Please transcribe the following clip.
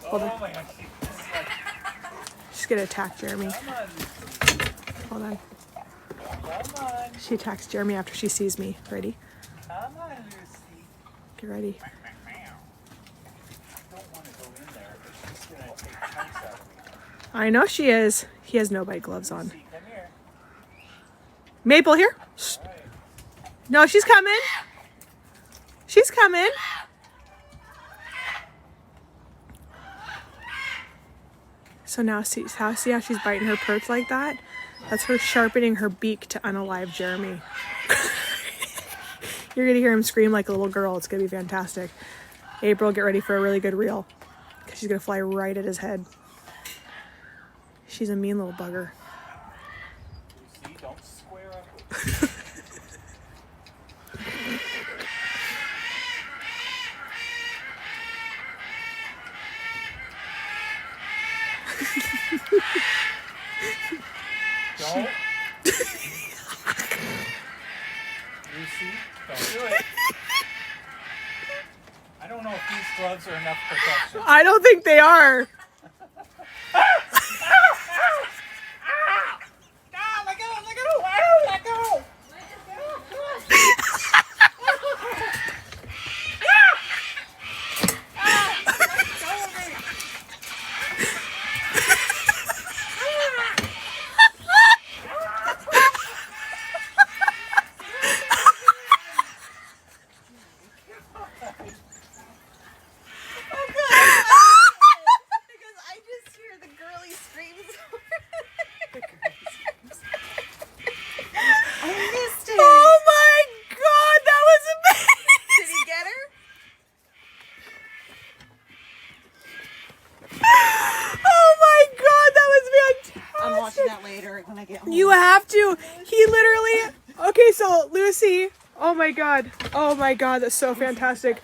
Hold on. Oh my gosh. She's gonna attack Jeremy. Come on. Hold on. Come on. She attacks Jeremy after she sees me. Ready? Come on, Lucy. Get ready. I don't want to go in there, but she's going to take chunks out of me. I know she is. He has no bite gloves on. Lucy, come here. Maple, here. Shh. All right. No, she's coming. She's coming. So now see how she's biting her perch like that? That's her sharpening her beak to unalive Jeremy. You're gonna hear him scream like a little girl. It's gonna be fantastic. April, get ready for a really good reel, because she's gonna fly right at his head. She's a mean little bugger. Lucy, don't square up with me. Don't. Lucy, don't do it. I don't know if these gloves are enough protection. I don't think they are. Let go! Let go! Ow, let go! Because I just hear the girly screams. I missed it. Oh my god, that was amazing! Did he get her? Oh my god, that was fantastic! I'm watching that later when I get home. You have to. He literally. Okay, so Lucy. Oh my god. Oh my god, that's so fantastic.